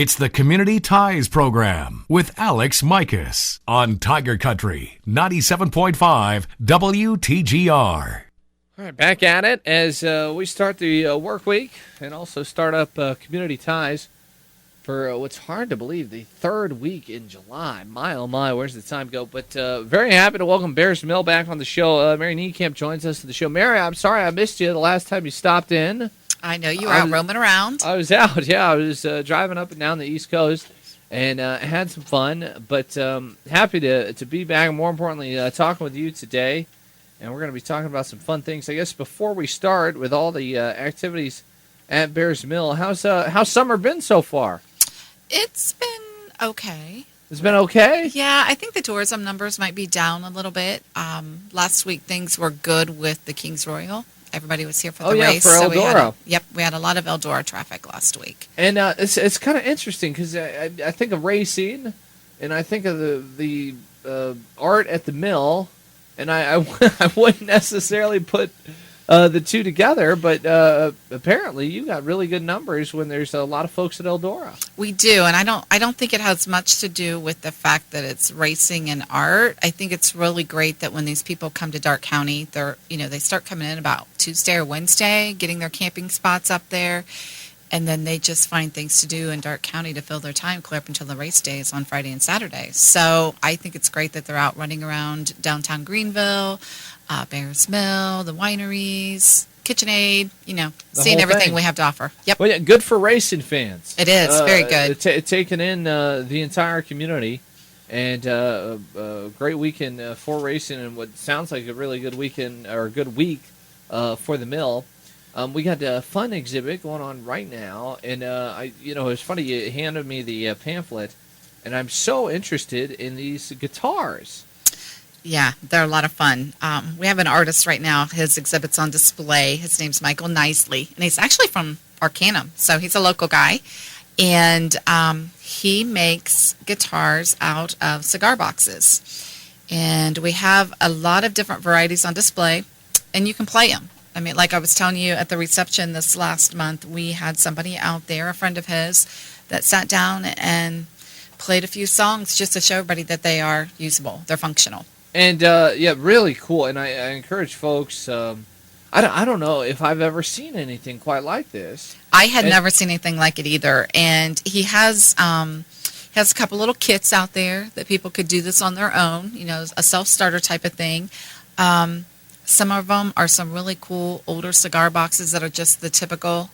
It's the Community Ties Program with Alex Mikas on Tiger Country 97.5 WTGR. All right, back at it as we start the work week and also start up Community Ties for what's hard to believe, the third week in July. My, oh my, where's the time go? But very happy to welcome Bears Mill back on the show. Merri Niekamp joins us to the show. Merri, I'm sorry I missed you the last time you stopped in. I know you were out roaming around. I was out, yeah. I was driving up and down the East Coast and had some fun. But happy to be back and, more importantly, talking with you today. And we're going to be talking about some fun things. I guess before we start with all the activities at Bears Mill, how's summer been so far? It's been okay. It's been okay? Yeah, I think the tourism numbers might be down a little bit. Last week things were good with the Kings Royal. Everybody was here for the race. For Eldora. We had a lot of Eldora traffic last week. And it's kind of interesting because I think of racing, and I think of the art at the mill, and I wouldn't necessarily put the two together, but apparently you got really good numbers when there's a lot of folks at Eldora. We do, and I don't think it has much to do with the fact that it's racing and art. I think it's really great that when these people come to Darke County, they start coming in about Tuesday or Wednesday, getting their camping spots up there, and then they just find things to do in Darke County to fill their time clear up until the race days on Friday and Saturday. So I think it's great that they're out running around downtown Greenville, Bears Mill, the wineries, KitchenAid, seeing everything thing we have to offer. Yep. Well, yeah, good for racing fans. It is, very good. Taking in the entire community, and a great weekend for racing, and what sounds like a really good weekend or a good week for the mill. We got a fun exhibit going on right now, and it's funny, you handed me the pamphlet, and I'm so interested in these guitars. Yeah, they're a lot of fun. We have an artist right now. His exhibit's on display. His name's Michael Nicely, and he's actually from Arcanum, so he's a local guy. And he makes guitars out of cigar boxes. And we have a lot of different varieties on display, and you can play them. I mean, like I was telling you at the reception this last month, we had somebody out there, a friend of his, that sat down and played a few songs just to show everybody that they are usable, they're functional. And, really cool. And I encourage folks, I don't know if I've ever seen anything quite like this. I had never seen anything like it either. And he has a couple little kits out there that people could do this on their own, a self-starter type of thing. Some of them are some really cool older cigar boxes that are just the typical,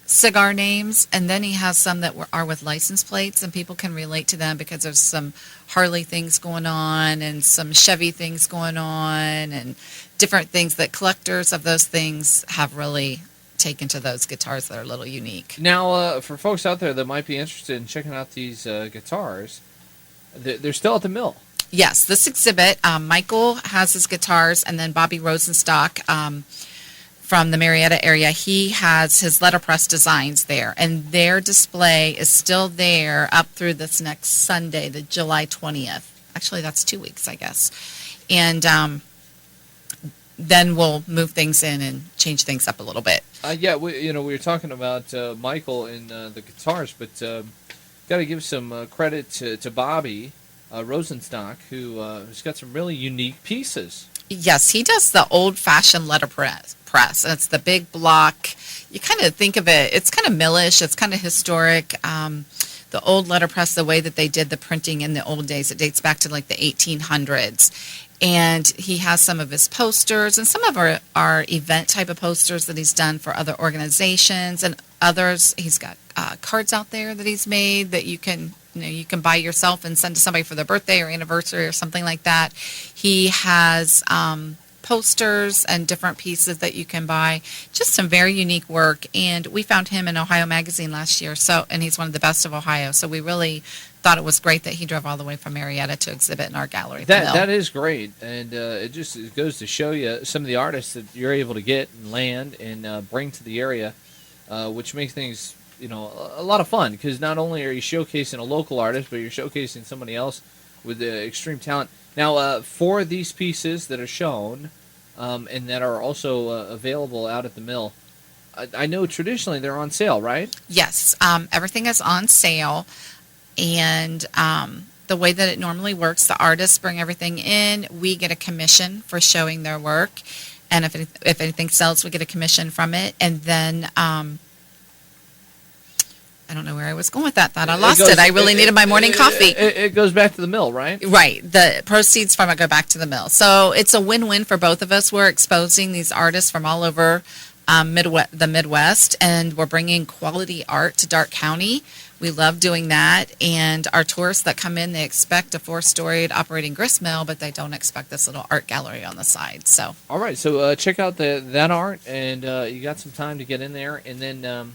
cigar names, and then he has some that are with license plates, and people can relate to them because there's some Harley things going on and some Chevy things going on and different things that collectors of those things have really taken to those guitars that are a little unique. Now, for folks out there that might be interested in checking out these guitars, they're still at the mill. Yes, this exhibit, Michael has his guitars, and then Bobby Rosenstock from the Marietta area, he has his letterpress designs there, and their display is still there up through this next Sunday, the July 20th. Actually, that's 2 weeks, I guess. And then we'll move things in and change things up a little bit. We were talking about Michael and the guitars, but got to give some credit to Bobby Rosenstock, who's got some really unique pieces. Yes, he does the old-fashioned letterpress. And it's the big block. You kind of think of it, it's kind of millish, it's kind of historic. The old letterpress, the way that they did the printing in the old days, it dates back to like the 1800s. And he has some of his posters, and some of our event type of posters that he's done for other organizations, and others. He's got cards out there that he's made that you can buy yourself and send to somebody for their birthday or anniversary or something like that. He has posters and different pieces that you can buy. Just some very unique work. And we found him in Ohio Magazine last year, and he's one of the best of Ohio. So we really thought it was great that he drove all the way from Marietta to exhibit in our gallery. That is great. And it goes to show you some of the artists that you're able to get and land and bring to the area, which makes things a lot of fun, because not only are you showcasing a local artist, but you're showcasing somebody else with extreme talent. Now, for these pieces that are shown and that are also available out at the mill, I know traditionally they're on sale, right? Yes, everything is on sale, and the way that it normally works, the artists bring everything in. We get a commission for showing their work, and if anything sells, we get a commission from it. And then I don't know where I was going with that. Thought I lost it. I really needed my morning coffee. It goes back to the mill, right? Right. The proceeds from it go back to the mill. So it's a win-win for both of us. We're exposing these artists from all over the Midwest, and we're bringing quality art to Darke County. We love doing that. And our tourists that come in, they expect a 4-storied operating grist mill, but they don't expect this little art gallery on the side. So, all right. So check out that art, and you got some time to get in there, and then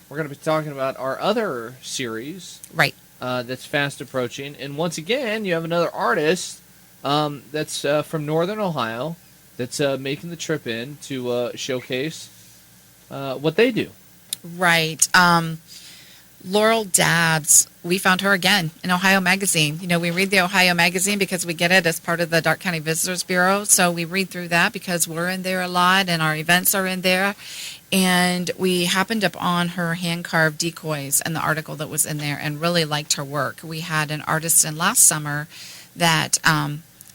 we're going to be talking about our other series, right. That's fast approaching. And once again, you have another artist that's from Northern Ohio that's making the trip in to showcase what they do. Right. Laurel Dabbs, we found her again in Ohio Magazine. You know, we read the Ohio Magazine because we get it as part of the Darke County Visitors Bureau. So we read through that because we're in there a lot and our events are in there. And we happened upon her hand-carved decoys and the article that was in there and really liked her work. We had an artist in last summer that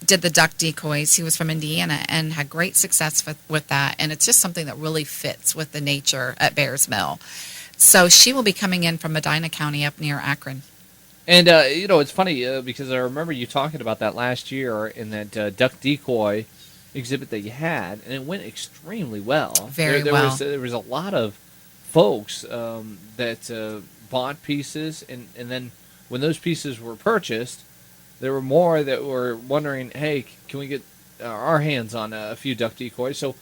did the duck decoys. He was from Indiana and had great success with that. And it's just something that really fits with the nature at Bears Mill. So she will be coming in from Medina County up near Akron. And, it's funny because I remember you talking about that last year in that duck decoy exhibit that you had, and it went extremely well. Very there well. There was a lot of folks that bought pieces, and then when those pieces were purchased, there were more that were wondering, hey, can we get our hands on a few duck decoys? So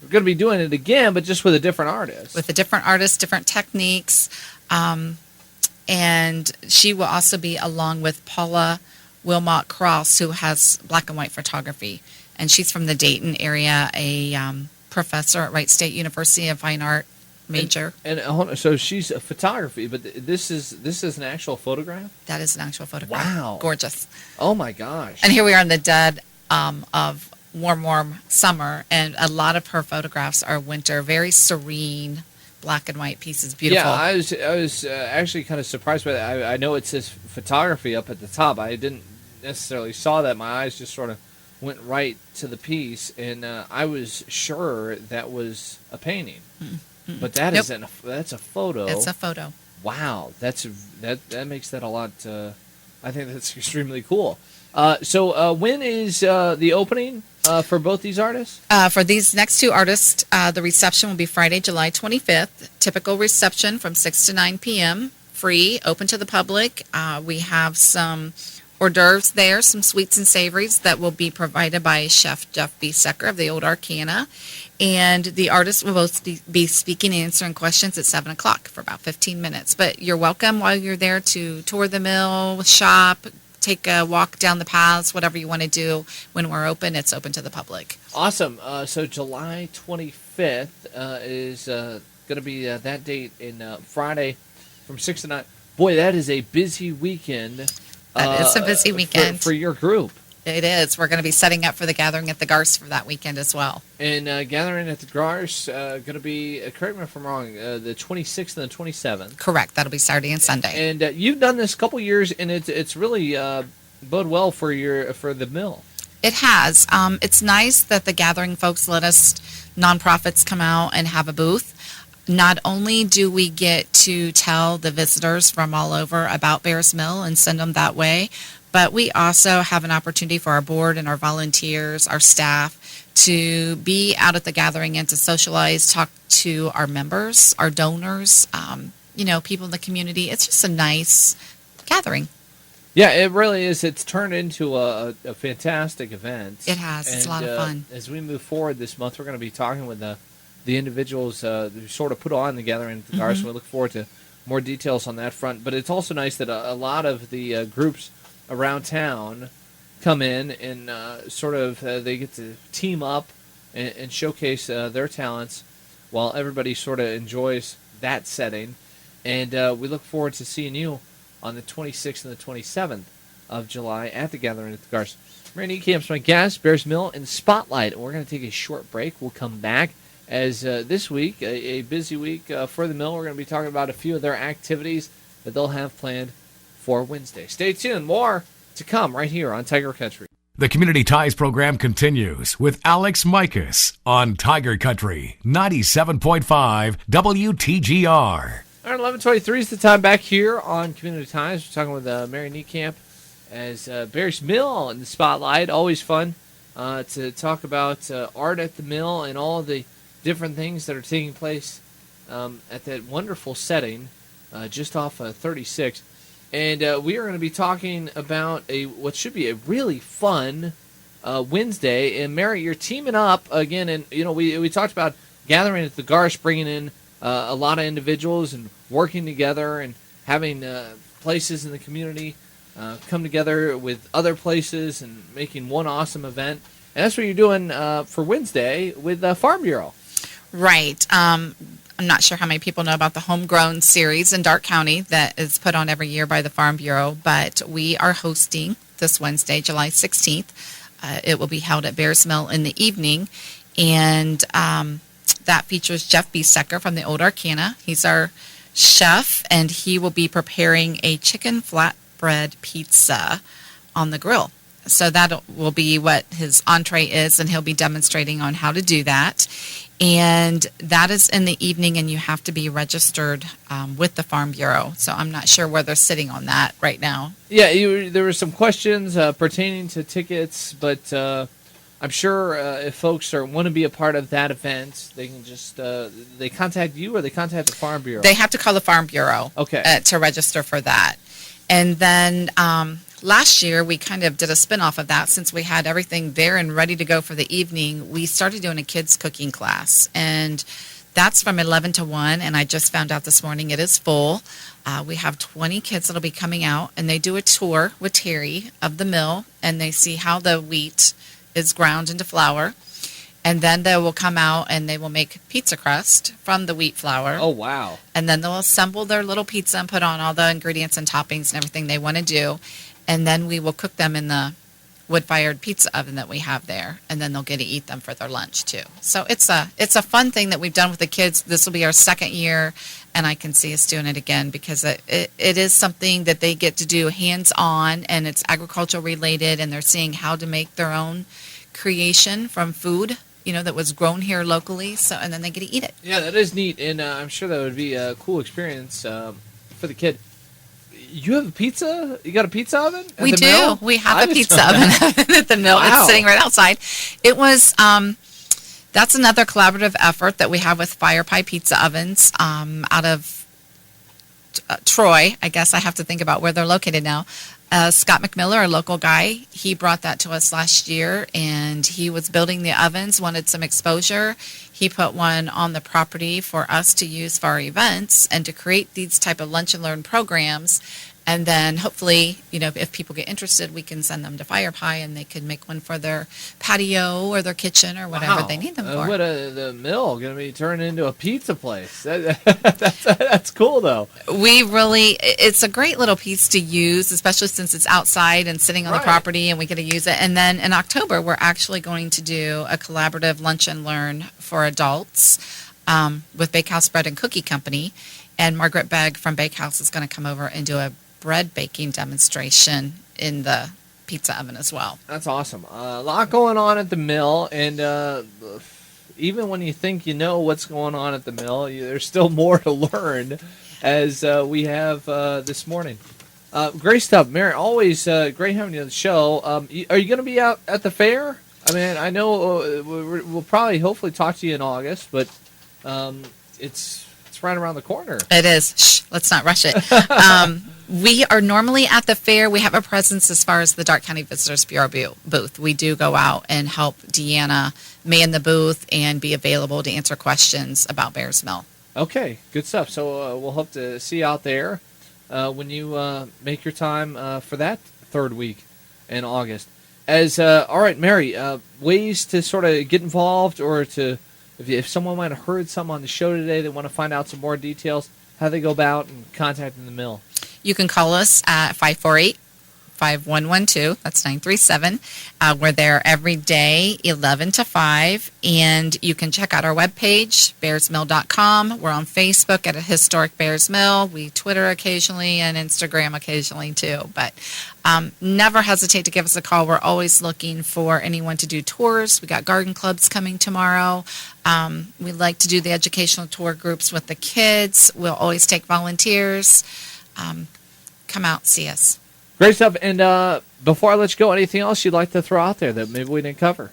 we're going to be doing it again, but just with a different artist. With a different artist, different techniques. And she will also be along with Paula Wilmot Cross, who has black and white photography. And she's from the Dayton area, a professor at Wright State University, a fine art major. And hold on, so she's a photography, but this is an actual photograph? That is an actual photograph. Wow. Gorgeous. Oh, my gosh. And here we are in the dead of warm summer, and a lot of her photographs are winter, very serene, black and white pieces, beautiful. Yeah, I was actually kind of surprised by that. I know it says photography up at the top. I didn't necessarily saw that. My eyes just sort of went right to the piece, and I was sure that was a painting. Mm-hmm. But that nope. That's a photo. It's a photo. Wow, that makes that a lot. I think that's extremely cool. So when is the opening for both these artists? For these next two artists, the reception will be Friday, July 25th. Typical reception from 6 to 9 p.m. Free, open to the public. We have some hors d'oeuvres there, some sweets and savories that will be provided by Chef Jeff B. Secker of the Old Arcana. And the artists will both be speaking and answering questions at 7 o'clock for about 15 minutes. But you're welcome while you're there to tour the mill, shop, take a walk down the paths, whatever you want to do. When we're open, it's open to the public. Awesome. So July 25th is going to be that date in Friday from 6 to 9. Boy, that is a busy weekend. That is a busy weekend. For your group. It is. We're going to be setting up for the Gathering at the Garce for that weekend as well. And Gathering at the Garce going to be, correct me if I'm wrong, the 26th and the 27th. Correct. That'll be Saturday and Sunday. And you've done this a couple years, and it's really bode well for the mill. It has. It's nice that the Gathering folks let us nonprofits come out and have a booth. Not only do we get to tell the visitors from all over about Bears Mill and send them that way, but we also have an opportunity for our board and our volunteers, our staff, to be out at the Gathering and to socialize, talk to our members, our donors, people in the community. It's just a nice gathering. Yeah, it really is. It's turned into a fantastic event. It has. It's a lot of fun. As we move forward this month, we're going to be talking with the individuals who sort of put on the Gathering at the Garce. So we look forward to more details on that front. But it's also nice that a lot of the groups around town come in and they get to team up and showcase their talents while everybody sort of enjoys that setting. And we look forward to seeing you on the 26th and the 27th of July at the Gathering at the Garce. Merri Niekamp is my guest, Bears Mill in Spotlight. And we're going to take a short break. We'll come back As this week, a busy week for the mill. We're going to be talking about a few of their activities that they'll have planned for Wednesday. Stay tuned. More to come right here on Tiger Country. The Community Ties program continues with Alex Mikas on Tiger Country 97.5 WTGR. All right, 11:23 is the time back here on Community Ties. We're talking with Merri Niekamp as Bears Mill in the spotlight. Always fun to talk about art at the mill and all the different things that are taking place at that wonderful setting just off 36. And we are going to be talking about what should be a really fun Wednesday. And Merri, you're teaming up again, and we talked about gathering at the Garsh, bringing in a lot of individuals and working together and having places in the community come together with other places and making one awesome event. And that's what you're doing for Wednesday with Farm Bureau. Right. I'm not sure how many people know about the Homegrown series in Darke County that is put on every year by the Farm Bureau, but we are hosting this Wednesday, July 16th. It will be held at Bears Mill in the evening, and that features Jeff Biesecker from the Old Arcana. He's our chef, and he will be preparing a chicken flatbread pizza on the grill. So that will be what his entree is, and he'll be demonstrating on how to do that. And that is in the evening, and you have to be registered with the Farm Bureau. So I'm not sure where they're sitting on that right now. Yeah, there were some questions pertaining to tickets, but I'm sure if folks want to be a part of that event, they can just they contact you or they contact the Farm Bureau. They have to call the Farm Bureau to register for that. And then last year, we kind of did a spin-off of that. Since we had everything there and ready to go for the evening, we started doing a kids cooking class. And that's from 11 to 1, and I just found out this morning it is full. We have 20 kids that will be coming out, and they do a tour with Terry of the mill, and they see how the wheat is ground into flour. And then they will come out and they will make pizza crust from the wheat flour. Oh, wow. And then they'll assemble their little pizza and put on all the ingredients and toppings and everything they want to do. And then we will cook them in the wood-fired pizza oven that we have there. And then they'll get to eat them for their lunch, too. So it's a fun thing that we've done with the kids. This will be our second year, and I can see us doing it again because it is something that they get to do hands-on, and it's agricultural-related, and they're seeing how to make their own creation from food, that was grown here locally, and then they get to eat it. Yeah, that is neat, and I'm sure that would be a cool experience for the kid. You have a pizza? You got a pizza oven? We do. Mill? We have a pizza oven at the mill. Wow. It's sitting right outside. It was, that's another collaborative effort that we have with Fire Pie Pizza Ovens out of Troy. I guess I have to think about where they're located now. Scott McMiller, a local guy, he brought that to us last year, and he was building the ovens, wanted some exposure. He put one on the property for us to use for our events and to create these type of lunch and learn programs. And then hopefully, if people get interested, we can send them to Fire Pie and they can make one for their patio or their kitchen or whatever they need them for. The mill going to be turned into a pizza place. That's cool, though. It's a great little piece to use, especially since it's outside and sitting on the property and we get to use it. And then in October, we're actually going to do a collaborative lunch and learn for adults with Bakehouse Bread and Cookie Company. And Margaret Begg from Bakehouse is going to come over and do a bread baking demonstration in the pizza oven as well. That's awesome. A lot going on at the mill, and even when you think you know what's going on at the mill, there's still more to learn, as we have this morning. Great stuff, Merri. Always great having you on the show. Are you going to be out at the fair? I mean, I know we'll probably hopefully talk to you in August, but it's right around the corner. It is. Shh, let's not rush it. We are normally at the fair. We have a presence as far as the Darke County Visitors Bureau booth. We do go out and help Deanna man the booth and be available to answer questions about Bears Mill. Okay, good stuff. So we'll hope to see you out there when you make your time for that third week in August. All right, Merri, ways to sort of get involved or to if someone might have heard something on the show today, they want to find out some more details, how they go about and contacting the mill. You can call us at 548-5 937-55112. That's 937. We're there every day, 11 to 5. And you can check out our webpage, bearsmill.com. We're on Facebook at a Historic Bears Mill. We Twitter occasionally and Instagram occasionally too. But never hesitate to give us a call. We're always looking for anyone to do tours. We got garden clubs coming tomorrow. We like to do the educational tour groups with the kids. We'll always take volunteers. Come out, see us. Great stuff. And before I let you go, anything else you'd like to throw out there that maybe we didn't cover?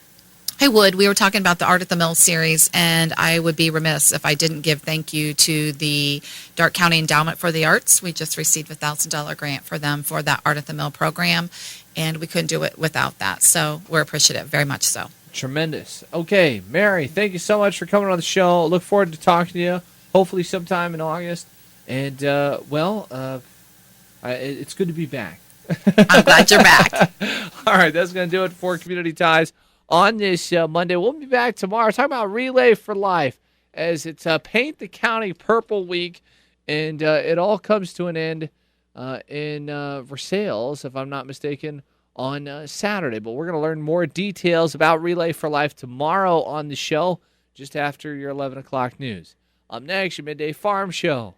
I would. We were talking about the Art at the Mill series, and I would be remiss if I didn't give thank you to the Darke County Endowment for the Arts. We just received a $1,000 grant for them for that Art at the Mill program, and we couldn't do it without that. So we're appreciative, very much so. Tremendous. Okay, Merri, thank you so much for coming on the show. Look forward to talking to you, hopefully sometime in August. And, it's good to be back. I'm glad you're back. All right, that's going to do it for Community Ties on this Monday. We'll be back tomorrow talking about Relay for Life as it's Paint the County Purple Week, and it all comes to an end in Versailles, if I'm not mistaken, on Saturday. But we're going to learn more details about Relay for Life tomorrow on the show, just after your 11 o'clock news. Up next, your Midday Farm Show.